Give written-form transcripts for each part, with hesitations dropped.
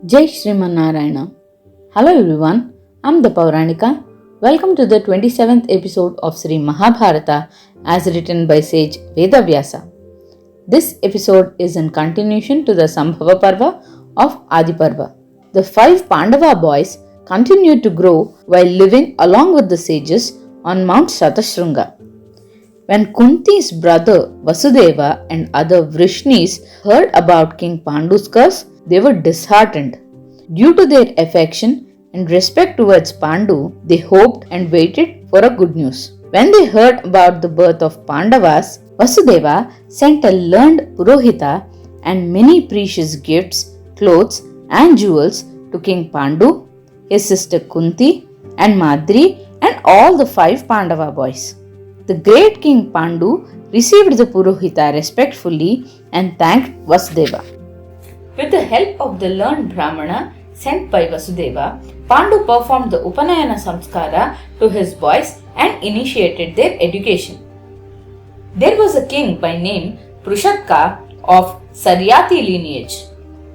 Jai Shriman Narayana. Hello everyone, I'm the Pauranika. Welcome to the 27th episode of Sri Mahabharata as written by sage Vedavyasa. This episode is in continuation to the Sambhava Parva of Adi Parva. The 5 Pandava boys continued to grow while living along with the sages on Mount Shatashrunga. When Kunti's brother Vasudeva and other Vrishnis heard about King Pandu's curse, they were disheartened. Due to their affection and respect towards Pandu, they hoped and waited for a good news. When they heard about the birth of Pandavas, Vasudeva sent a learned Purohita and many precious gifts, clothes and jewels to King Pandu, his sister Kunti and Madri and all the 5 Pandava boys. The great King Pandu received the Purohita respectfully and thanked Vasudeva. With the help of the learned Brahmana sent by Vasudeva, Pandu performed the Upanayana Samskara to his boys and initiated their education. There was a king by name Prushatka of Saryati lineage.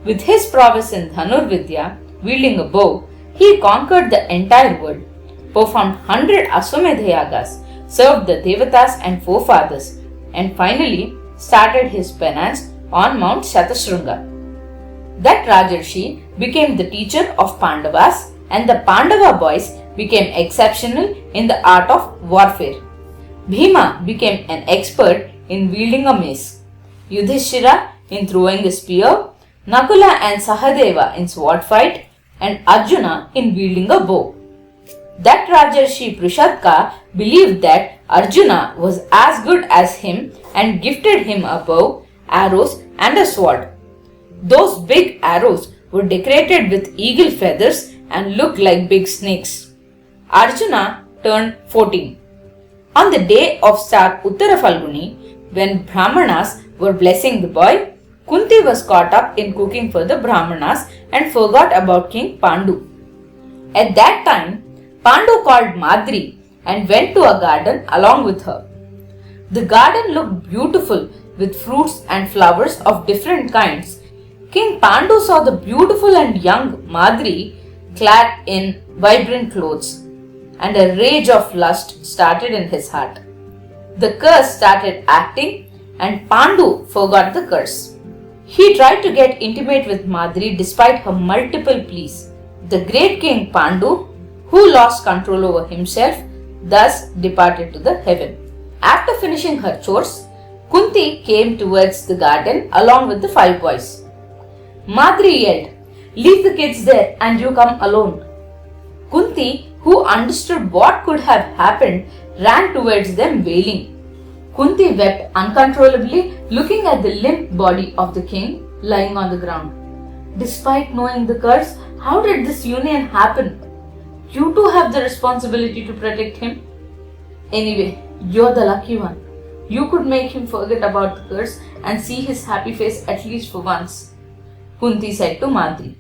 With his prowess in Dhanurvidya, wielding a bow, he conquered the entire world, performed 100 Aswamedha Yagas, served the Devatas and forefathers, and finally started his penance on Mount Shatashrunga. That Rajarshi became the teacher of Pandavas, and the Pandava boys became exceptional in the art of warfare. Bhima became an expert in wielding a mace, Yudhishthira in throwing a spear, Nakula and Sahadeva in sword fight, and Arjuna in wielding a bow. That Rajarshi Prushatka believed that Arjuna was as good as him and gifted him a bow, arrows and a sword. Those big arrows were decorated with eagle feathers and looked like big snakes. Arjuna turned 14. On the day of Star Uttara Falguni, when Brahmanas were blessing the boy, Kunti was caught up in cooking for the Brahmanas and forgot about King Pandu. At that time, Pandu called Madri and went to a garden along with her. The garden looked beautiful with fruits and flowers of different kinds. King Pandu saw the beautiful and young Madri clad in vibrant clothes, and a rage of lust started in his heart. The curse started acting, and Pandu forgot the curse. He tried to get intimate with Madri despite her multiple pleas. The great King Pandu, who lost control over himself, thus departed to the heaven. After finishing her chores, Kunti came towards the garden along with the 5 boys. Madri yelled, "Leave the kids there and you come alone." Kunti, who understood what could have happened, ran towards them wailing. Kunti wept uncontrollably, looking at the limp body of the king lying on the ground. Despite knowing the curse, how did this union happen? You too have the responsibility to protect him. Anyway, you're the lucky one. You could make him forget about the curse and see his happy face at least for once, Kunti said to Madri.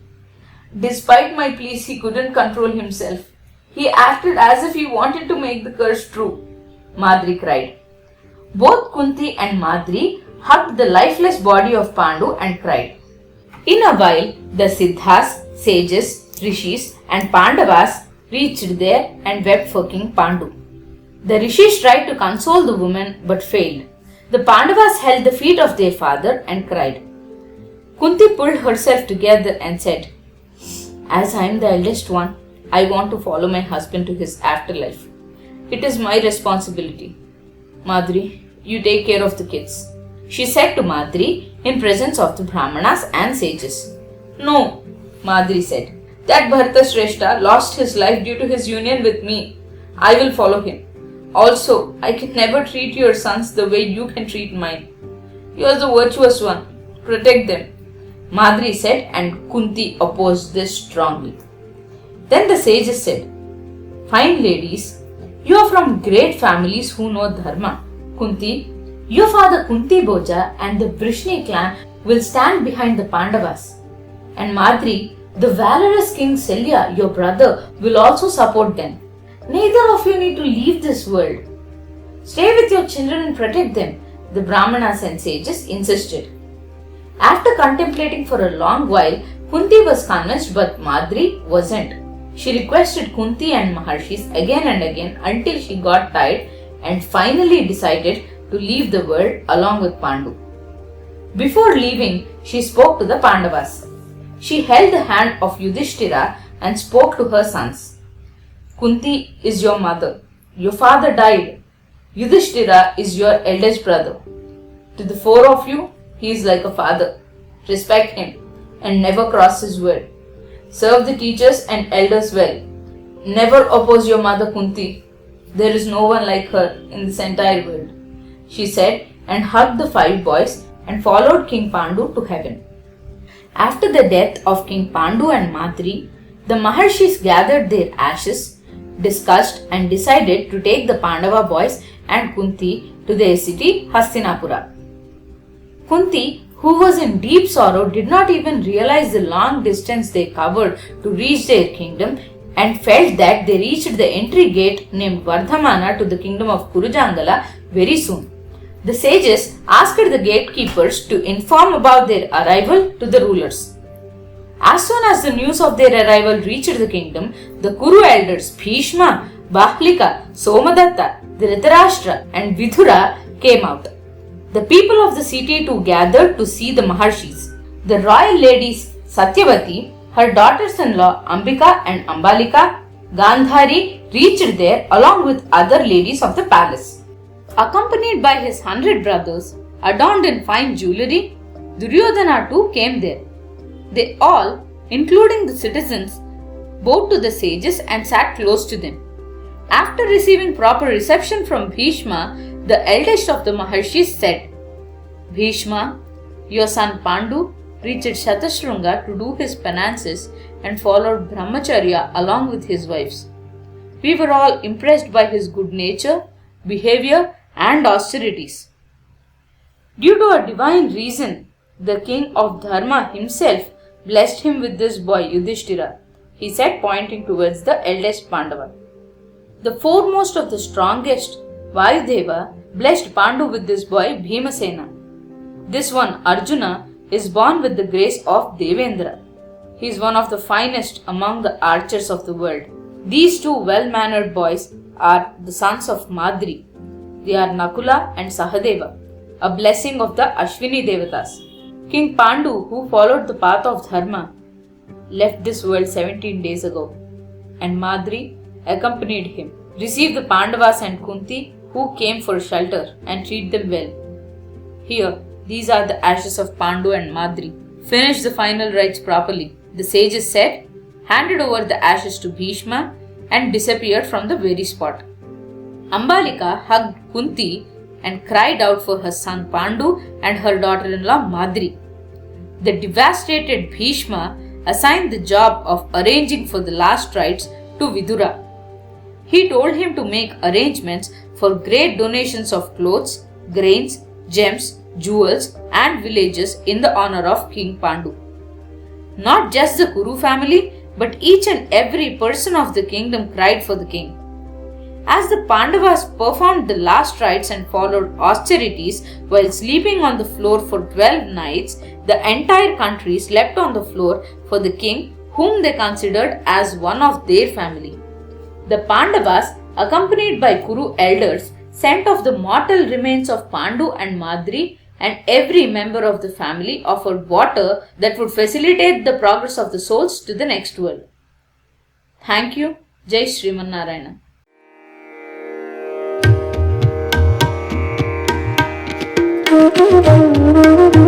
Despite my pleas, he couldn't control himself. He acted as if he wanted to make the curse true, Madri cried. Both Kunti and Madri hugged the lifeless body of Pandu and cried. In a while, the Siddhas, sages, rishis and Pandavas reached there and wept for King Pandu. The rishis tried to console the woman but failed. The Pandavas held the feet of their father and cried. Kunti pulled herself together and said, "As I am the eldest one, I want to follow my husband to his afterlife. It is my responsibility. Madri, you take care of the kids," she said to Madri in presence of the Brahmanas and sages. "No," Madri said. "That Bharata Shrestha lost his life due to his union with me. I will follow him. Also, I can never treat your sons the way you can treat mine. You are the virtuous one. Protect them," Madri said, and Kunti opposed this strongly. Then the sages said, "Fine ladies, you are from great families who know Dharma. Kunti, your father Kunti Boja and the Vrishni clan will stand behind the Pandavas. And Madri, the valorous King Selya, your brother, will also support them. Neither of you need to leave this world. Stay with your children and protect them," the Brahmanas and sages insisted. After contemplating for a long while, Kunti was convinced, but Madri wasn't. She requested Kunti and Maharshis again and again until she got tired and finally decided to leave the world along with Pandu. Before leaving, she spoke to the Pandavas. She held the hand of Yudhishthira and spoke to her sons. Kunti is your mother. Your father died. Yudhishthira is your eldest brother. To the four of you, he is like a father. Respect him and never cross his word. Serve the teachers and elders well. Never oppose your mother Kunti. There is no one like her in this entire world, she said, and hugged the 5 boys and followed King Pandu to heaven. After the death of King Pandu and Madri, the Maharshis gathered their ashes, discussed and decided to take the Pandava boys and Kunti to their city Hastinapura. Kunti, who was in deep sorrow, did not even realize the long distance they covered to reach their kingdom and felt that they reached the entry gate named Vardhamana to the kingdom of Kurujangala very soon. The sages asked the gatekeepers to inform about their arrival to the rulers. As soon as the news of their arrival reached the kingdom, the Kuru elders Bhishma, Bahlika, Somadatta, Dhritarashtra and Vidura came out. The people of the city too gathered to see the Maharshis. The royal ladies Satyavati, her daughters-in-law Ambika and Ambalika, Gandhari reached there along with other ladies of the palace. Accompanied by his 100 brothers, adorned in fine jewellery, Duryodhana too came there. They all, including the citizens, bowed to the sages and sat close to them. After receiving proper reception from Bhishma, the eldest of the Maharshis said, Bhishma, your son Pandu reached Shatashrunga to do his penances and followed Brahmacharya along with his wives. We were all impressed by his good nature, behavior and austerities. Due to a divine reason, the king of Dharma himself blessed him with this boy Yudhishthira, he said, pointing towards the eldest Pandava. The foremost of the strongest, Vayudeva, blessed Pandu with this boy Bhimasena. This one, Arjuna, is born with the grace of Devendra. He is one of the finest among the archers of the world. These 2 well-mannered boys are the sons of Madri. They are Nakula and Sahadeva, a blessing of the Ashwini Devatas. King Pandu, who followed the path of Dharma, left this world 17 days ago, and Madri accompanied him. Receive the Pandavas and Kunti, who came for shelter, and treat them well. Here, these are the ashes of Pandu and Madri. Finish the final rites properly, the sages said, handed over the ashes to Bhishma, and disappeared from the very spot. Ambalika hugged Kunti and cried out for her son Pandu and her daughter-in-law Madri. The devastated Bhishma assigned the job of arranging for the last rites to Vidura. He told him to make arrangements for great donations of clothes, grains, gems, jewels and villages in the honor of King Pandu. Not just the Kuru family, but each and every person of the kingdom cried for the king. As the Pandavas performed the last rites and followed austerities while sleeping on the floor for 12 nights, the entire country slept on the floor for the king whom they considered as one of their family. The Pandavas, accompanied by Kuru elders, sent off the mortal remains of Pandu and Madri, and every member of the family offered water that would facilitate the progress of the souls to the next world. Thank you. Jai Sriman Narayana. Thank you.